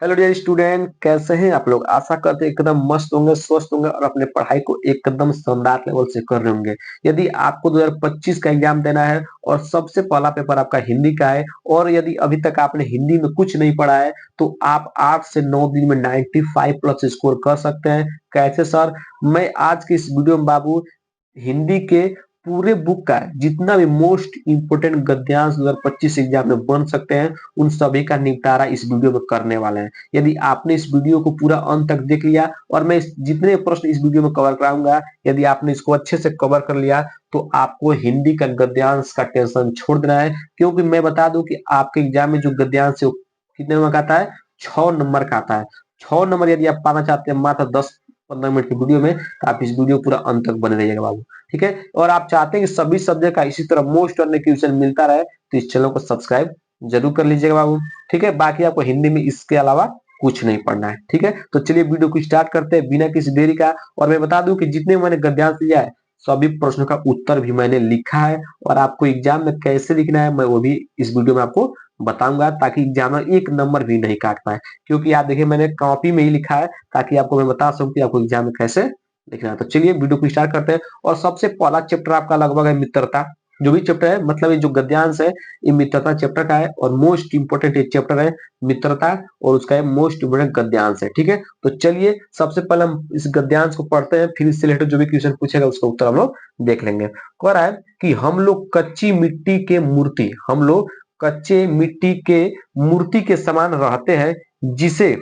Hello dear student, कैसे हैं आप लोग। आशा करते हैं एकदम मस्त होंगे, स्वस्थ होंगे और अपने पढ़ाई को एकदम शानदार लेवल से कर रहे होंगे। यदि आपको 2025 का एग्जाम देना है और सबसे पहला पेपर आपका हिंदी का है और यदि अभी तक आपने हिंदी में कुछ नहीं पढ़ा है तो आप 8 से 9 दिन में 95 प्लस स्कोर कर सकते हैं। कैसे सर? मैं आज की इस वीडियो में बाबू हिंदी के पूरे बुक का जितना भी मोस्ट इंपोर्टेंट गद्यांश 2025 एग्जाम में बन सकते हैं उन सभी का निपटारा इस वीडियो में करने वाले हैं। यदि आपने इस वीडियो को पूरा अंत तक देख लिया और मैं जितने प्रश्न इस वीडियो में कवर कराऊंगा, यदि आपने इसको अच्छे से कवर कर लिया तो आपको हिंदी का गद्यांश का टेंशन छोड़ देना है। क्योंकि मैं बता दूं कि आपके एग्जाम में जो गद्यांश है वो कितने नंबर का आता है? 6 नंबर का आता है। 6 नंबर यदि आप पाना चाहते हैं मात्र 10-15 मिनट की वीडियो में तो आप इस वीडियो पूरा अंत तक बने रहिएगा बाबू। ठीक है, और आप चाहते हैं कि सभी सब्जेक्ट का इसी तरह मोस्ट और क्वेश्चन मिलता रहे तो इस चैनल को सब्सक्राइब जरूर कर लीजिएगा बाबू। ठीक है, बाकी आपको हिंदी में इसके अलावा कुछ नहीं पढ़ना है। ठीक है, तो चलिए वीडियो को स्टार्ट करते हैं बिना किसी देरी का। और मैं बता दूं कि जितने मैंने गद्यांश लिया है सभी प्रश्नों का उत्तर भी मैंने लिखा है और आपको एग्जाम में कैसे लिखना है मैं वो भी इस वीडियो में आपको बताऊंगा, ताकि एग्जामिनर एक नंबर भी नहीं काट पाए। क्योंकि आप देखिए मैंने कॉपी में ही लिखा है ताकि आपको मैं बता सकूं कि आपको एग्जाम में कैसे लिखना है। तो चलिए वीडियो को स्टार्ट करते हैं। और सबसे पहला चैप्टर आपका लगभग है मित्रता। जो भी चैप्टर है मतलब ये जो गद्यांश है ये मित्रता चैप्टर का है और मोस्ट इंपोर्टेंट ये चैप्टर है मित्रता और उसका है मोस्ट इंपोर्टेंट गद्यांश है। ठीक है, तो चलिए सबसे पहले हम इस गद्यांश को पढ़ते हैं, फिर इससे रिलेटेड जो भी क्वेश्चन पूछेगा उसका उत्तर हम लोग देख लेंगे। कह रहा है कि हम लोग कच्ची मिट्टी के मूर्ति, हम लोग कच्चे मिट्टी के मूर्ति के समान रहते हैं, जिसे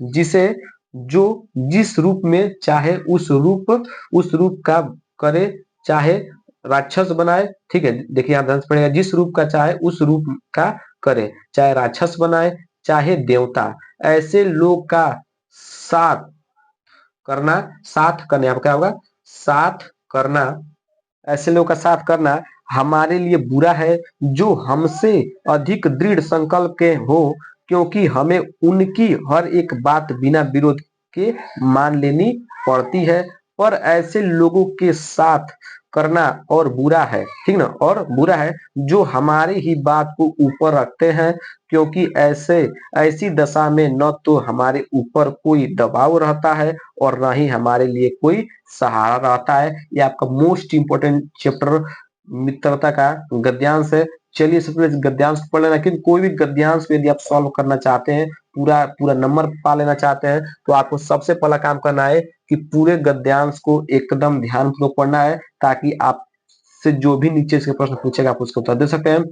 जिसे जो जिस रूप में चाहे उस रूप का करे, चाहे राक्षस बनाए। ठीक है, देखिए आप ध्यान से पढ़ेगा, जिस रूप का चाहे उस रूप का करे, चाहे राक्षस बनाए चाहे देवता, ऐसे लोग का साथ करना, साथ करने आपका क्या होगा? साथ करना, ऐसे लोग का साथ करना हमारे लिए बुरा है जो हमसे अधिक दृढ़ संकल्प के हो, क्योंकि हमें उनकी हर एक बात बिना विरोध के मान लेनी पड़ती है। पर ऐसे लोगों के साथ करना और बुरा है, ठीक ना, और बुरा है जो हमारी ही बात को ऊपर रखते हैं, क्योंकि ऐसे ऐसी दशा में न तो हमारे ऊपर कोई दबाव रहता है और न ही हमारे लिए कोई सहारा रहता है। ये आपका मोस्ट इंपोर्टेंट चैप्टर मित्रता का गद्यांश है। चलिए सबसे पहले गद्यांश पढ़ लेना, क्योंकि कोई भी गद्यांश यदि आप सॉल्व करना चाहते हैं, पूरा पूरा नंबर पा लेना चाहते हैं, तो आपको सबसे पहला काम करना है कि पूरे गद्यांश को एकदम ध्यानपूर्वक पढ़ना है, ताकि आप से जो भी नीचे से प्रश्न पूछेगा आप उसका उत्तर दे सकते हैं।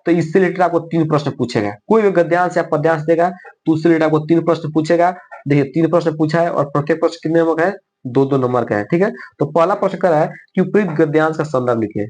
तो इससे रिलेटेड आपको 3 प्रश्न पूछेगा, कोई भी गद्यांश या पद्यांश देगा तो उससे रिलेटेड आपको 3 प्रश्न पूछेगा। देखिए 3 प्रश्न पूछा है और प्रत्येक प्रश्न कितने नंबर का है? 2-2 नंबर का है। ठीक है, तो पहला प्रश्न कर रहा है कि उपयुक्त गद्यांश का संदर्भ लिखिए।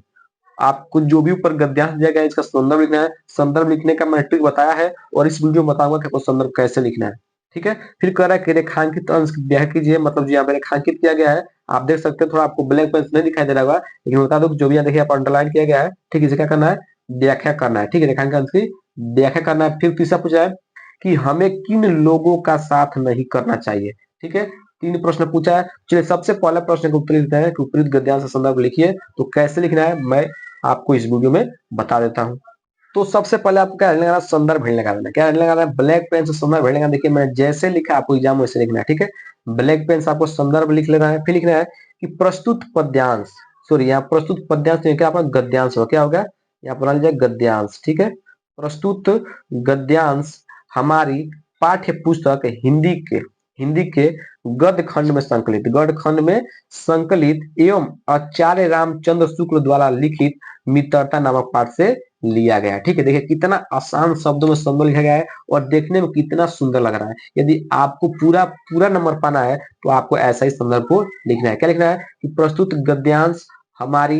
आपको जो भी ऊपर गद्यांश दिया गया है इसका संदर्भ लिखना है। संदर्भ लिखने का मैंने ट्रिक बताया है और इस वीडियो में बताऊंगा कि आपको संदर्भ कैसे लिखना है। ठीक है, फिर कह रहा है कि रेखांकित अंश की व्याख्या कीजिए, मतलब जो यहाँ पे रेखांकित किया गया है आप देख सकते हैं, थोड़ा आपको ब्लैक पेन नहीं दिखाई दे रहा होगा, लेकिन बता दो जो भी यहाँ देखिए आप अंडरलाइन किया गया है। ठीक है, इसे क्या करना है? व्याख्या करना है। ठीक है, रेखांकित अंश की व्याख्या करना है। फिर तीसरा पूछा है कि हमें किन लोगों का साथ नहीं करना चाहिए। ठीक है, 3 प्रश्न पूछा है। चलिए सबसे पहला प्रश्न का उत्तर लिखते हैं कि उपयुक्त गद्यांश का संदर्भ लिखिए। तो कैसे लिखना है मैं आपको इस वीडियो में बता देता हूँ। तो सबसे पहले आपको क्या लगाना? संदर्भ हेडिंग लगा देना। क्या हेडिंग लगाना है? ब्लैक पेन से संदर्भ हेडिंग लगाना। देखिए मैंने जैसे लिखा आपको एग्जाम वैसे लिखना है। ठीक है, ब्लैक पेन से आपको संदर्भ लिख लेना है। फिर लिखना है कि प्रस्तुत पद्यांश, सॉरी यहाँ प्रस्तुत पद्यांश नहीं, क्या आपका गद्यांश हो, क्या होगा यहाँ बना लीजिए गद्यांश। ठीक है, प्रस्तुत गद्यांश हमारी पाठ्य पुस्तक हिंदी के गद्य खंड में संकलित एवं आचार्य रामचंद्र शुक्ल द्वारा लिखित मित्रता नामक पाठ से लिया गया है। ठीक है, देखिए कितना आसान शब्दों में संदर्भ लिखा गया है और देखने में कितना सुंदर लग रहा है। यदि आपको पूरा पूरा नंबर पाना है तो आपको ऐसा ही संदर्भ को लिखना है। क्या लिखना है कि प्रस्तुत गद्यांश हमारी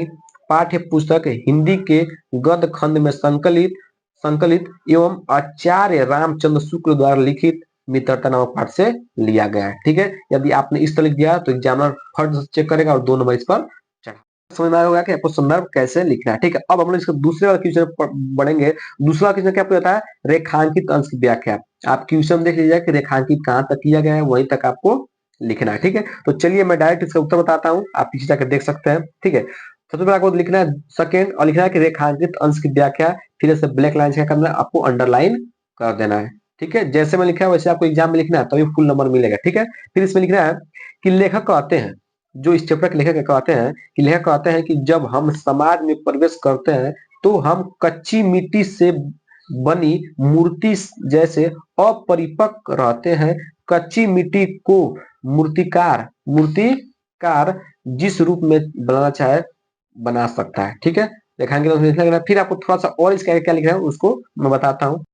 पाठ्य पुस्तक हिंदी के गद्य खंड में संकलित संकलित एवं आचार्य रामचंद्र शुक्ल द्वारा लिखित मित्रता नामक पाठ से लिया गया है। ठीक है, यदि आपने इस तरह लिख दिया तो एग्जामिनर फट से चेक करेगा और 2 नंबर इस पर चढ़ा। समझ में आएगा कि आपको संदर्भ कैसे लिखना है। ठीक है, अब हम लोग इसका दूसरे वाले क्वेश्चन बढ़ेंगे। दूसरा क्वेश्चन क्या पूछता है? रेखांकित अंश की व्याख्या। आप क्वेश्चन देख लीजिए कि रेखांकित कहाँ तक किया गया है, वहीं तक आपको लिखना है। ठीक है, तो चलिए मैं डायरेक्ट इसका उत्तर बताता हूँ, आप पीछे जाकर देख सकते हैं। ठीक है, सबसे पहले आपको लिखना है सेकेंड और लिखना है कि रेखांकित अंश की व्याख्या, फिर ऐसे ब्लैक लाइन क्या करना है आपको अंडरलाइन कर देना है। ठीक है, जैसे मैं लिखा है वैसे आपको एग्जाम में लिखना है, तभी फुल नंबर मिलेगा। ठीक है, फिर इसमें लिखना है कि लेखक कहते हैं, जो इस चैप्टर के लेखक कहते हैं कि लेखक कहते हैं कि जब हम समाज में प्रवेश करते हैं तो हम कच्ची मिट्टी से बनी मूर्ति जैसे अपरिपक्व रहते हैं। कच्ची मिट्टी को मूर्तिकार जिस रूप में बनाना चाहे बना सकता है। ठीक है, रेखांकित तो लिखना है। फिर आपको थोड़ा सा और इसका क्या लिखना है उसको मैं बताता हूँ।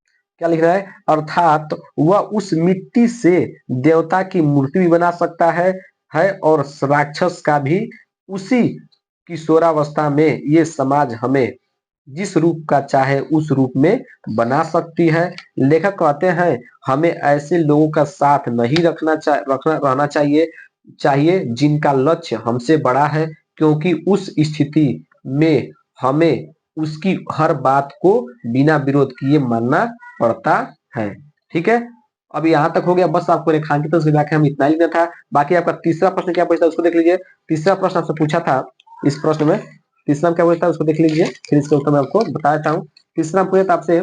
क्या लिख रहा है, अर्थात वह उस मिट्टी से देवता की मूर्ति भी बना सकता है और राक्षस का भी। उसी किशोरावस्था में ये समाज हमें जिस रूप का चाहे उस रूप में बना सकती है। लेखक कहते हैं हमें ऐसे लोगों का साथ नहीं रहना चाहिए जिनका लक्ष्य हमसे बड़ा है, क्योंकि उस स्थिति में हमें उसकी हर बात को बिना विरोध किए मानना पड़ता है। ठीक है, अब यहाँ तक हो गया। बस आपको रेखांकित से व्याख्या में इतना ही लिखना था। बाकी आपका तीसरा प्रश्न क्या पूछता है उसको देख लीजिए। तीसरा प्रश्न आपसे पूछा था इस प्रश्न में, तीसरा में क्या पूछता है उसको देख लीजिए, फिर इसका उत्तर मैं आपको बता देता हूँ। तीसरा में पूछा था आपसे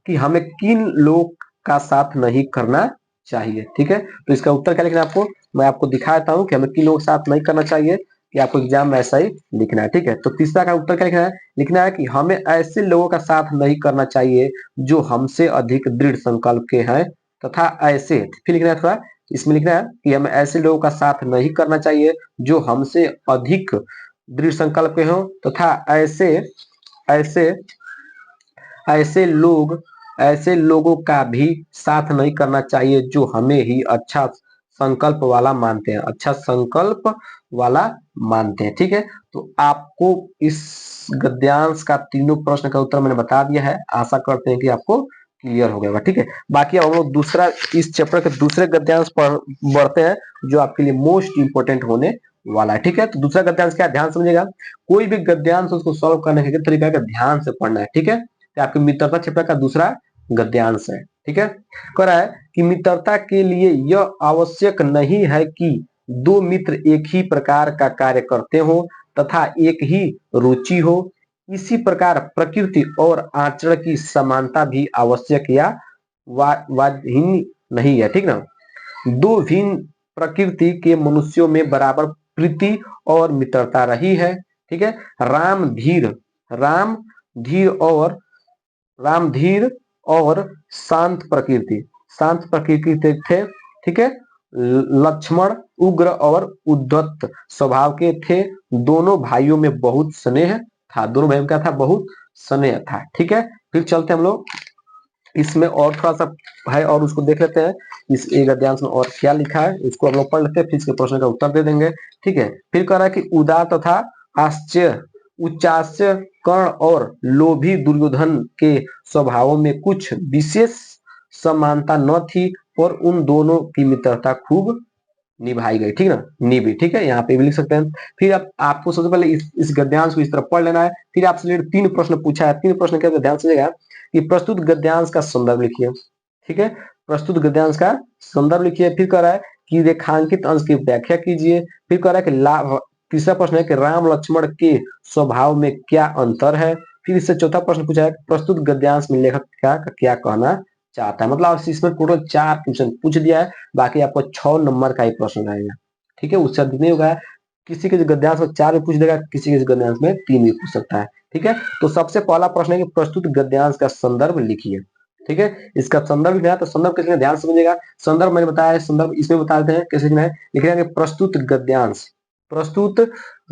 कि हमें किन लोग का साथ नहीं करना चाहिए। ठीक है, तो इसका उत्तर क्या लिखना है आपको, मैं आपको दिखा देता हूँ कि हमें किन लोगों के साथ नहीं करना चाहिए, कि आपको एग्जाम में ऐसा ही लिखना है। ठीक है, तो तीसरा का उत्तर क्या लिखना है, लिखना है कि हमें ऐसे लोगों का साथ नहीं करना चाहिए जो हमसे अधिक दृढ़ संकल्प के हैं तथा ऐसे, फिर लिखना है थोड़ा इसमें लिखना है कि हमें ऐसे लोगों का साथ नहीं करना चाहिए जो हमसे अधिक दृढ़ संकल्प के हों तथा ऐसे ऐसे ऐसे लोगों का भी साथ नहीं करना चाहिए जो हमें ही अच्छा संकल्प वाला मानते हैं, अच्छा संकल्प वाला मानते हैं। ठीक है, तो आपको इस गद्यांश का तीनों प्रश्न का उत्तर मैंने बता दिया है। आशा करते हैं कि आपको क्लियर हो गया होगा। ठीक है, बाकी अब हम लोग दूसरा इस चैप्टर के दूसरे गद्यांश पर बढ़ते हैं जो आपके लिए मोस्ट इंपोर्टेंट होने वाला है। ठीक है, तो दूसरा गद्यांश क्या, ध्यान समझिएगा। कोई भी गद्यांश उसको सॉल्व करने का तरीका का ध्यान से पढ़ना है। ठीक है, तो आपके मित्रता चैप्टर का दूसरा गद्यांश है। ठीक है, कह रहा है कि मित्रता के लिए यह आवश्यक नहीं है कि दो मित्र एक ही प्रकार का कार्य करते हो तथा एक ही रुचि हो। इसी प्रकार प्रकृति और आचरण की समानता भी आवश्यक या वांछनीय नहीं है। ठीक ना, दो भिन्न प्रकृति के मनुष्यों में बराबर प्रीति और मित्रता रही है। ठीक है, राम धीर राम धीर और राम धीर और शांत प्रकृति थे। ठीक है, लक्ष्मण उग्र और उद्धत स्वभाव के थे। दोनों भाइयों में बहुत स्नेह था, दोनों भाइयों में क्या था, बहुत स्नेह था। ठीक है, फिर चलते हम लोग इसमें और थोड़ा सा है और उसको देख लेते हैं इस एक अध्याय में और क्या लिखा है, इसको हम लोग पढ़ लेते हैं, फिर इसके प्रश्न का उत्तर दे देंगे। ठीक है, फिर कह रहा है कि उदार तथा आश्चर्य उच्चाश्चर्य कर्ण और लोभी दुर्योधन के स्वभावों में कुछ विशेष समानता न थी और उन दोनों की मित्रता खूब निभाई गई। ठीक ना, निभी। ठीक है, यहाँ पे भी लिख सकते हैं। फिर अब आपको सबसे पहले इस गद्यांश को इस तरह पढ़ लेना है। फिर आपसे रिलेटेड तीन प्रश्न पूछा है, तीन प्रश्न के ध्यान से कि प्रस्तुत गद्यांश का संदर्भ लिखिए। ठीक है, प्रस्तुत गद्यांश का संदर्भ लिखिए। फिर कह रहा है कि रेखांकित अंश की व्याख्या कीजिए। फिर कह रहा है कि लाभ, तीसरा प्रश्न है कि राम लक्ष्मण के स्वभाव में क्या अंतर है। फिर इससे चौथा प्रश्न पूछा है प्रस्तुत गद्यांश में लेखक क्या क्या कहना चाहता है। मतलब इसमें टोटल 4 क्वेश्चन पूछ दिया है, बाकी आपको 6 नंबर का ही प्रश्न आएगा। ठीक है, उससे अधिक नहीं होगा। किसी के गद्यांश में 4 भी पूछ देगा, किसी के गद्यांश में 3 भी पूछ सकता है। ठीक है, तो सबसे पहला प्रश्न है कि प्रस्तुत गद्यांश का संदर्भ लिखिए। ठीक है, इसका संदर्भ लिखना है, तो संदर्भ कैसे ध्यान समझिएगा। संदर्भ मैंने बताया है, संदर्भ इसमें बता देते हैं कैसे लिखना है। लिखना है कि प्रस्तुत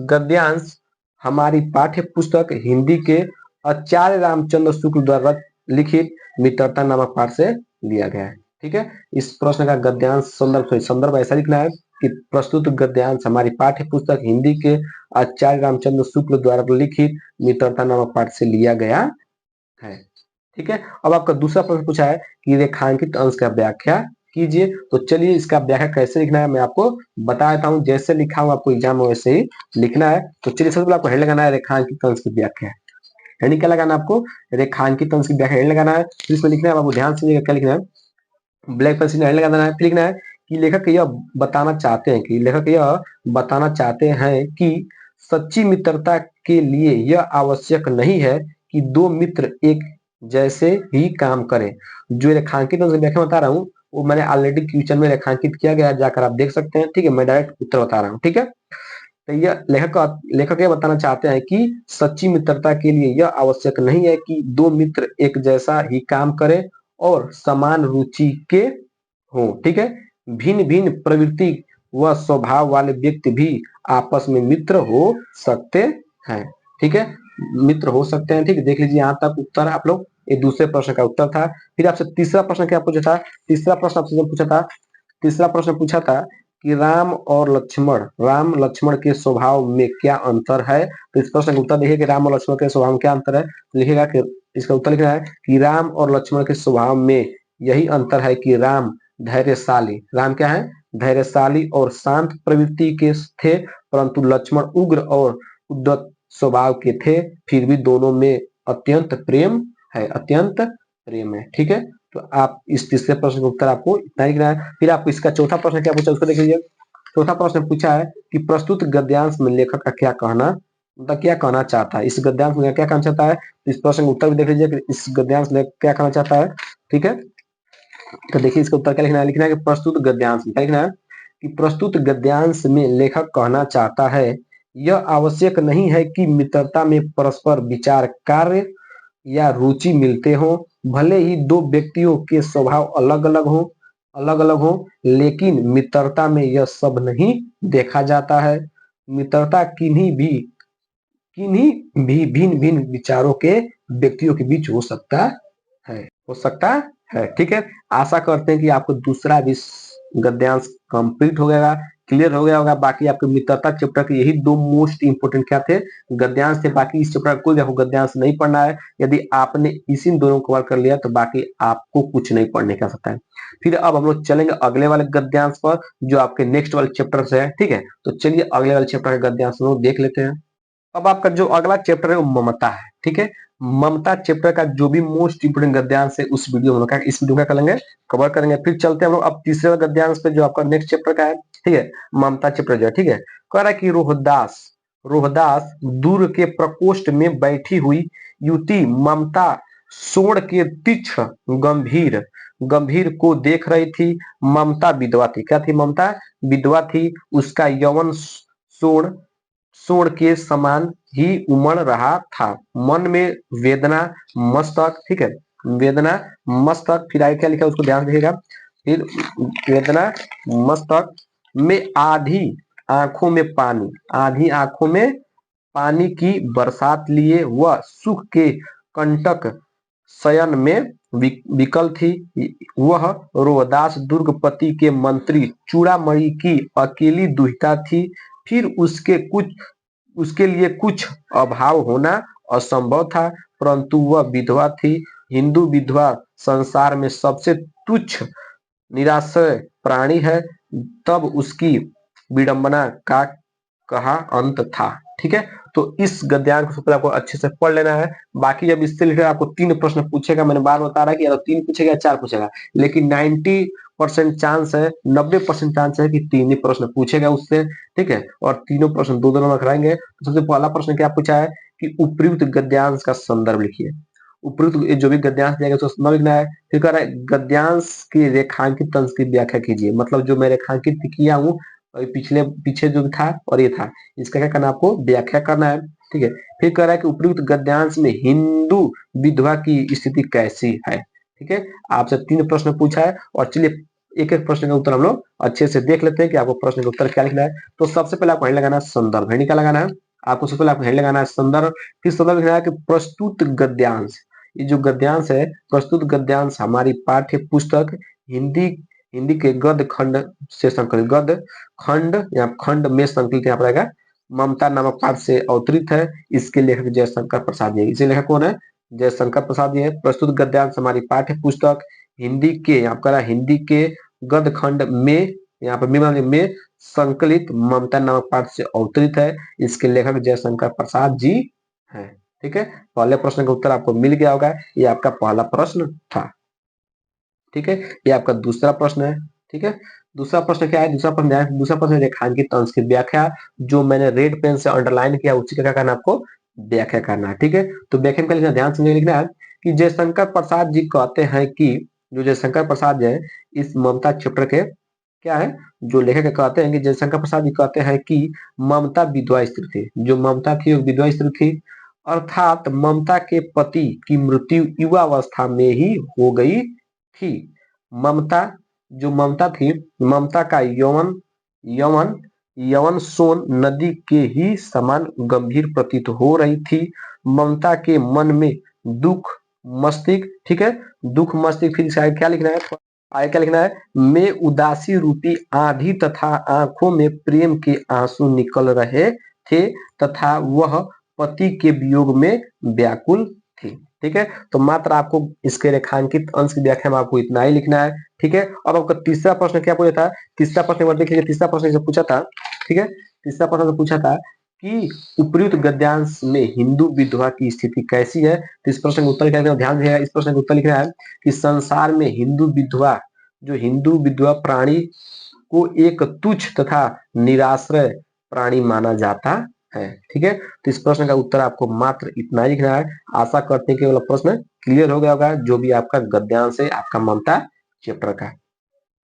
गद्यांश हमारी पाठ्य पुस्तक हिंदी के आचार्य रामचंद्र शुक्ल द्वारा लिखित मित्रता नामक पाठ से लिया गया है। ठीक है, इस प्रश्न का गद्यांश संदर्भ ऐसा लिखना है कि प्रस्तुत गद्यांश हमारी पाठ्य पुस्तक हिंदी के आचार्य रामचंद्र शुक्ल द्वारा लिखित मित्रता नामक पाठ से लिया गया है। ठीक है, अब आपका दूसरा प्रश्न पूछा है कि रेखांकित अंश का व्याख्या कीजिए। तो चलिए इसका व्याख्या कैसे लिखना है मैं आपको बता देता हूँ। जैसे लिखा हूँ आपको एग्जाम में वैसे ही लिखना है। तो चलिए सबसे पहले आपको हेड लगाना है रेखांकित अंश की व्याख्या। हेडिंग क्या लगाना है आपको, रेखांकित अंश की व्याख्या हेड लगाना है। फिर इसमें लिखना है, आपको ध्यान से क्या लिखना है, ब्लैक पेन से हेड लगाना है। फिर लिखना है कि लेखक यह बताना चाहते हैं कि सच्ची मित्रता के लिए यह आवश्यक नहीं है कि दो मित्र एक जैसे ही काम करें। जो रेखांकित अंश की व्याख्या बता रहा हूँ वो मैंने ऑलरेडी क्वेश्चन में रेखांकित किया गया है, जाकर आप देख सकते हैं। ठीक है, मैं डायरेक्ट उत्तर बता रहा हूँ। ठीक है, तो यह लेखक ये बताना चाहते हैं कि सच्ची मित्रता के लिए यह आवश्यक नहीं है कि दो मित्र एक जैसा ही काम करें और समान रुचि के हो। ठीक है, भिन्न भिन्न प्रवृत्ति व स्वभाव वाले व्यक्ति भी आपस में मित्र हो सकते हैं। ठीक है, मित्र हो सकते हैं। ठीक है, देख लीजिए यहाँ तक उत्तर आप लोग, ये दूसरे प्रश्न का उत्तर था। फिर आपसे तीसरा प्रश्न क्या पूछा था? तीसरा प्रश्न आपसे जो पूछा था, तीसरा प्रश्न पूछा था कि राम लक्ष्मण के स्वभाव में क्या अंतर है? तो इस प्रश्न का उत्तर देखिए कि राम और लक्ष्मण के स्वभाव में क्या अंतर है। लिखेगा कि इसका उत्तर लिखना है कि राम और लक्ष्मण के स्वभाव में यही अंतर है कि राम धैर्यशाली, राम क्या है? धैर्यशाली और शांत प्रवृत्ति के थे, परंतु लक्ष्मण उग्र और उद्धत स्वभाव के थे। फिर भी दोनों में अत्यंत प्रेम है, अत्यंत प्रेम है। ठीक है, तो आप इस तीसरे प्रश्न का उत्तर आपको इतना लिखना है। फिर आपको इसका चौथा प्रश्न क्या पूछा उसको देख लीजिए। चौथा प्रश्न पूछा है कि प्रस्तुत गद्यांश में लेखक का क्या कहना, मतलब क्या कहना चाहता है? इस गद्यांश में क्या कहना चाहता है? तो इस प्रश्न का उत्तर भी देख लीजिए कि इस गद्यांश में क्या कहना चाहता है। ठीक है, तो देखिए इसका उत्तर क्या लिखना है। लिखना है कि प्रस्तुत गद्यांश में क्या लिखना है कि प्रस्तुत गद्यांश में लेखक कहना चाहता है यह आवश्यक नहीं है कि मित्रता में परस्पर विचार, कार्य या रुचि मिलते हो, भले ही दो व्यक्तियों के स्वभाव अलग अलग हो, लेकिन मित्रता में यह सब नहीं देखा जाता है। मित्रता किन्हीं भी भिन्न भिन्न विचारों के व्यक्तियों के बीच हो सकता है, हो सकता है। ठीक है, आशा करते हैं कि आपको दूसरा भी गद्यांश कंप्लीट हो गया, क्लियर हो गया होगा। बाकी आपके मित्रता चैप्टर के यही दो मोस्ट इंपोर्टेंट क्या थे? गद्यांश थे। बाकी इस चैप्टर कोई आपको गद्यांश नहीं पढ़ना है। यदि आपने इसी दोनों को कवर कर लिया तो बाकी आपको कुछ नहीं पढ़ने का सकता है। फिर अब हम लोग चलेंगे अगले वाले गद्यांश पर, जो आपके नेक्स्ट वाले चैप्टर से है। ठीक है, तो चलिए अगले वाले चैप्टर का गद्यांश हम लोग देख लेते हैं। अब आपका जो अगला चैप्टर है वो ममता है। ठीक है, ममता चैप्टर का जो भी मोस्ट इंपोर्टेंट गद्यांश है उस वीडियो में इस वीडियो का करेंगे, कवर करेंगे। फिर चलते हैं हम लोग अब तीसरे गद्यांश पे जो आपका नेक्स्ट चैप्टर का है। ठीक है, ममता चैप्टर जो है। ठीक है, कह रहा है कि रोहदास रोहदास दूर के प्रकोष्ठ में बैठी हुई युवती ममता सोड़ के तीक्ष्ण गंभीर गंभीर को देख रही थी। ममता विधवा थी। क्या थी? ममता विधवा थी। उसका यौवन सोड़ सोड़ के समान ही उमड़ रहा था। मन में वेदना मस्तक, ठीक है, वेदना मस्तक, फिर आगे क्या लिखा उसको ध्यान रखिएगा। फिर वेदना मस्तक में आधी आंखों में पानी, आधी आंखों में पानी की बरसात लिए वह सुख के कंटक शयन में विकल थी। वह रोहदास दुर्गपति के मंत्री चूड़ामणि की अकेली दुहिता थी। फिर उसके लिए कुछ अभाव होना असंभव था, परंतु वह विधवा थी। हिंदू विधवा संसार में सबसे तुच्छ निराश्रय प्राणी है। तब उसकी विडंबना का कहा अंत था। ठीक है, तो इस गद्यांश को आपको अच्छे से पढ़ लेना है। बाकी जब इससे रिलेटेड आपको 3 प्रश्न पूछेगा, मैंने बार बता रहा है कि या तो 3 पूछेगा या 4 पूछेगा, लेकिन 90% चांस है, 90% चांस है कि 3 ही प्रश्न पूछेगा उससे। ठीक है, और तीनों प्रश्न 2-2 नंबर कराएंगे। तो सबसे पहला प्रश्न क्या पूछा है कि उपयुक्त गद्यांश का संदर्भ लिखिए। उपयुक्त जो भी गद्यांश दिया गया उसका संदर्भ लिखना है। फिर कह रहा है गद्यांश की रेखांकित अंश की व्याख्या कीजिए। मतलब जो मैं रेखांकित किया हूँ पिछले पीछे जो था और ये था, इसका क्या करना है आपको? व्याख्या करना है। ठीक है, फिर कह रहा है कि उपयुक्त गद्यांश में हिंदू विधवा की स्थिति कैसी है। ठीक है, आपसे 3 प्रश्न पूछा है और चलिए एक एक प्रश्न का उत्तर हम लोग अच्छे से देख लेते हैं कि आपको प्रश्न का उत्तर क्या लिखना है। तो सबसे पहले आपको हेड लगाना है संदर्भ। हेड क्या लगाना है आपको? सबसे पहले आपको हेड लगाना है संदर्भ। फिर संदर्भ लिखना है कि प्रस्तुत गद्यांश, ये जो गद्यांश है प्रस्तुत गद्यांश हमारी पाठ्य पुस्तक हिंदी हिंदी के गद्य खंड से संकलित, गद्य खंड या खंड में संकलित यहाँ पर आएगा, ममता नामक पाठ से अवतरित है। इसके लेखक जयशंकर प्रसाद जी। इसे लेखक कौन है? जयशंकर प्रसाद जी है। प्रस्तुत गद्यांश हमारी पाठ्य पुस्तक हिंदी के, यहाँ पर हिंदी के गद्य खंड में, यहाँ पर में संकलित ममता नामक पाठ से अवतरित है। इसके लेखक जयशंकर प्रसाद जी हैं। ठीक है, पहले प्रश्न का उत्तर आपको मिल गया होगा। ये आपका पहला प्रश्न था। ठीक है, ये आपका दूसरा प्रश्न है। ठीक है, दूसरा प्रश्न क्या है? दूसरा प्रश्न रेखांकित अंश की व्याख्या। जो मैंने रेड पेन से अंडरलाइन किया उसी का क्या करना आपको? व्याख्या करना है। ठीक है, तो व्याख्या में लिखना, ध्यान से लिखना है कि जयशंकर प्रसाद जी कहते हैं कि जो जयशंकर प्रसाद है इस ममता चैप्टर के क्या है, जो लेखक कहते हैं कि जयशंकर प्रसाद जी कहते हैं कि ममता विधवा स्त्री थी, जो ममता थी वो विधवा स्त्री थी, अर्थात ममता के पति की मृत्यु युवावस्था में ही हो गई थी। ममता जो ममता थी, ममता का यौवन यौवन यौवन सोन नदी के ही समान गंभीर प्रतीत हो रही थी। ममता के मन में दुख मस्तिष्क, ठीक है, दुख मस्तिष्क, फिर शायद क्या लिखना है, आगे क्या लिखना है, में उदासी रूपी आंधी तथा आंखों में प्रेम के आंसू निकल रहे थे तथा वह पति के वियोग में व्याकुल थी। ठीक है, तो मात्र आपको इसके रेखांकित अंश की व्याख्या में आपको इतना ही लिखना है। ठीक है, अब आपका तीसरा प्रश्न क्या पूछा था, तीसरा प्रश्न देख लीजिए, तीसरा प्रश्न से पूछा था, ठीक है, तीसरा प्रश्न से पूछा था कि उपयुक्त गद्यांश में हिंदू विधवा की स्थिति कैसी है। तो इस प्रश्न का उत्तर क्या है, ध्यान दिएगा, इस प्रश्न का उत्तर लिख रहा है कि संसार में हिंदू विधवा प्राणी को एक तुच्छ तथा निराश्रय प्राणी माना जाता है। ठीक है, तो इस प्रश्न का उत्तर आपको मात्र इतना ही लिखना है। आशा करते हैं कि वाला प्रश्न क्लियर हो गया होगा, जो भी आपका गद्यांश है आपका ममता चैप्टर का।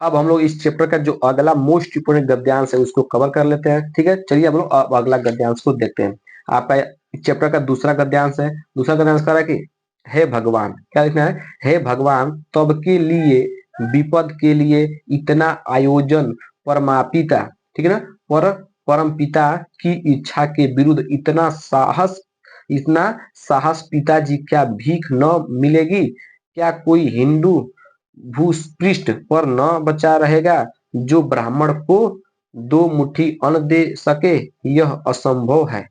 अब हम लोग इस चैप्टर का जो अगला मोस्ट इंपोर्टेंट गद्यांश है उसको कवर कर लेते हैं। ठीक है, चलिए हम लोग अब अगला गद्यांश को देखते हैं। आपका इस चैप्टर का दूसरा गद्यांश है। दूसरा गद्यांश कह रहा है कि हे भगवान, क्या लिखना है, हे भगवान तब के लिए विपद के लिए इतना आयोजन परमापिता, ठीक है ना, परम पिता की इच्छा के विरुद्ध इतना साहस पिताजी क्या भीख न मिलेगी। क्या कोई हिंदू भूपृष्ठ पर न बचा रहेगा जो ब्राह्मण को 2 मुट्ठी अन्न दे सके। यह असंभव है।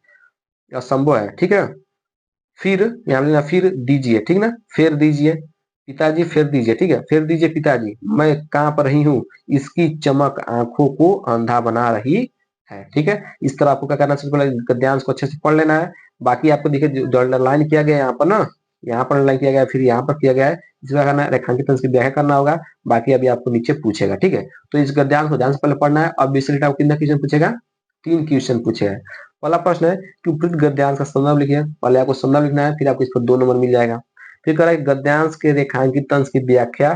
ठीक है, फिर यहाँ लेना, फिर दीजिए, ठीक ना, फेर दीजिए पिताजी, फेर दीजिए, ठीक है, फेर दीजिए पिताजी, मैं कांप रही हूँ, इसकी चमक आंखों को अंधा बना रही है। ठीक है, इस तरह आपको क्या करना चाहिए, गद्यांश को अच्छे से पढ़ लेना है। बाकी आपको देखिए जो अंडरलाइन किया गया यहाँ पर ना, यहाँ पर अंडरलाइन किया गया है, फिर यहाँ पर किया गया है, इसका करना है रेखांकित अंश की व्याख्या करना होगा। बाकी अभी आपको नीचे पूछेगा। ठीक है, तो इस गद्यांश को ध्यान से पहले पढ़ना है। अब बेसिकली आपको कितना क्वेश्चन पूछेगा, 3 क्वेश्चन पूछेगा। पहला प्रश्न है कि उपयुक्त गद्यांश का संदर्भ लिखिए। पहले आपको संदर्भ लिखना है, फिर आपको इस पर 2 नंबर मिल जाएगा। फिर कह रहा है गद्यांश के रेखांकित अंश की व्याख्या,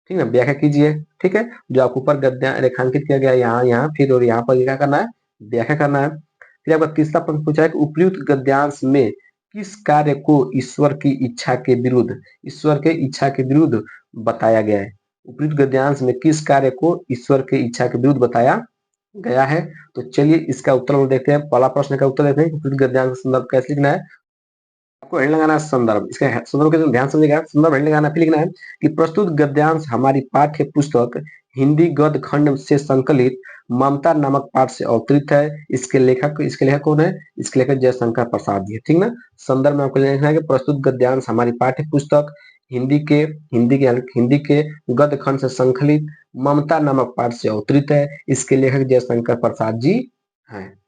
ठीक है, व्याख्या कीजिए। ठीक है, जो आपको ऊपर गद्यांश रेखांकित किया गया यहाँ यहाँ फिर और यहाँ पर क्या करना है, व्याख्या करना है। फिर आपका तीसरा प्रश्न पूछा है कि उपयुक्त गद्यांश में किस कार्य को ईश्वर की इच्छा के विरुद्ध बताया गया है। उपयुक्त गद्यांश में किस कार्य को ईश्वर के इच्छा के विरुद्ध बताया गया है। तो चलिए इसका उत्तर हम देखते हैं। पहला प्रश्न का उत्तर देखते हैं, उपयुक्त गद्यांश का संदर्भ कैसे लिखना है। आपको हेड लगाना है संदर्भ, इसका संदर्भ के ध्यान समझिएगा, संदर्भ हेड लगाना, फिर लिखना है कि प्रस्तुत गद्यांश हमारी पाठ्य पुस्तक हिंदी गद्य खंड से संकलित ममता नामक पाठ से अवतरित है। इसके लेखक कौन है, इसके लेखक जयशंकर प्रसाद जी है। ठीक ना, संदर्भ में आपको लिखना है कि प्रस्तुत गद्यांश हमारी पाठ्य पुस्तक हिंदी के गद्य खंड से संकलित ममता नामक पाठ से अवतरित है। इसके लेखक जयशंकर प्रसाद जी हैं।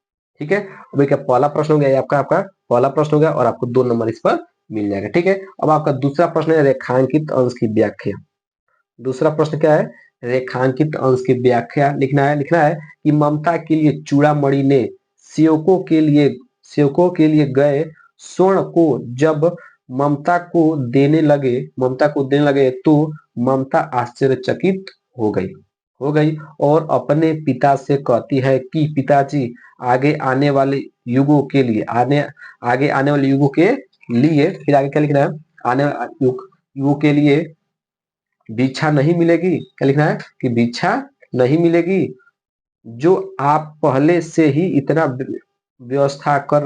ठीक है, अभी क्या पहला प्रश्न हो गया, आपका पहला प्रश्न हो गया और आपको 2 नंबर इस पर मिल जाएगा। ठीक है, अब आपका दूसरा प्रश्न है रेखांकित अंश की व्याख्या। दूसरा प्रश्न क्या है, रेखांकित अंश की व्याख्या लिखना है कि ममता के लिए चूड़ामणि ने सेवकों के लिए गए स्वर्ण को जब ममता को देने लगे तो ममता आश्चर्यचकित हो गई और अपने पिता से कहती है कि पिताजी आगे आने वाले युगों के लिए फिर आगे क्या लिखना है, आने युगों के लिए भिक्षा नहीं मिलेगी। क्या लिखना है कि भिक्षा नहीं मिलेगी, जो आप पहले से ही इतना व्यवस्था कर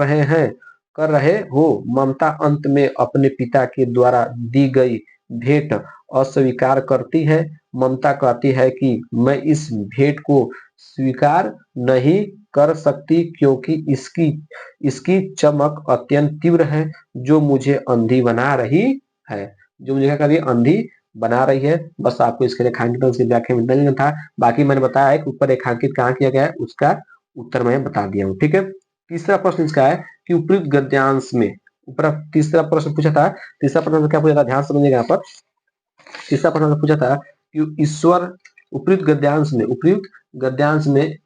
रहे हो। ममता अंत में अपने पिता के द्वारा दी गई भेंट अस्वीकार करती है। ममता कहती है कि मैं इस भेंट को स्वीकार नहीं कर सकती क्योंकि इसकी चमक अत्यंत तीव्र है जो मुझे अंधी बना रही है। क्या कर रही है, अंधी बना रही है। बस आपको इसके रेखांकित अंश की व्याख्या में नहीं था। बाकी मैंने बताया है कि ऊपर रेखांकित कहाँ किया गया है, उसका उत्तर मैं बता दिया हूँ। ठीक है, तीसरा प्रश्न इसका है कि उपयुक्त गद्यांश में, ऊपर तीसरा प्रश्न पूछा था, तीसरा प्रश्न क्या पूछा था, ध्यान समझिएगा यहाँ पर। तीसरा प्रश्न पूछा था कि ईश्वर उपयुक्त गद्यांश में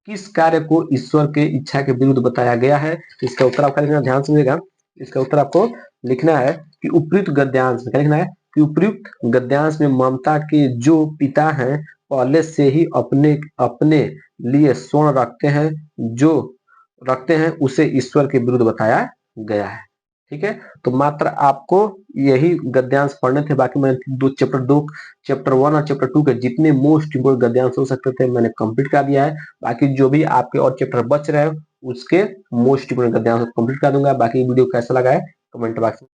किस कार्य को ईश्वर के इच्छा के विरुद्ध बताया गया है। इसका उत्तर आपका लिखना, ध्यान समझिएगा, इसका उत्तर आपको लिखना है कि उपयुक्त गद्यांश में क्या लिखना है कि उपयुक्त गद्यांश में ममता के जो पिता हैं पहले से ही अपने अपने लिए स्वर्ण रखते हैं उसे ईश्वर के विरुद्ध बताया गया है। ठीक है, तो मात्र आपको यही गद्यांश पढ़ने थे। बाकी मैंने दो चैप्टर 1 और चैप्टर 2 के जितने मोस्ट इंपोर्टेंट गद्यांश हो सकते थे मैंने कंप्लीट कर दिया है। बाकी जो भी आपके और चैप्टर बच रहे हैं उसके मोस्ट इंपोर्टेंट गद्यांश कंप्लीट कर दूंगा। बाकी वीडियो कैसा लगा है कमेंट बॉक्स में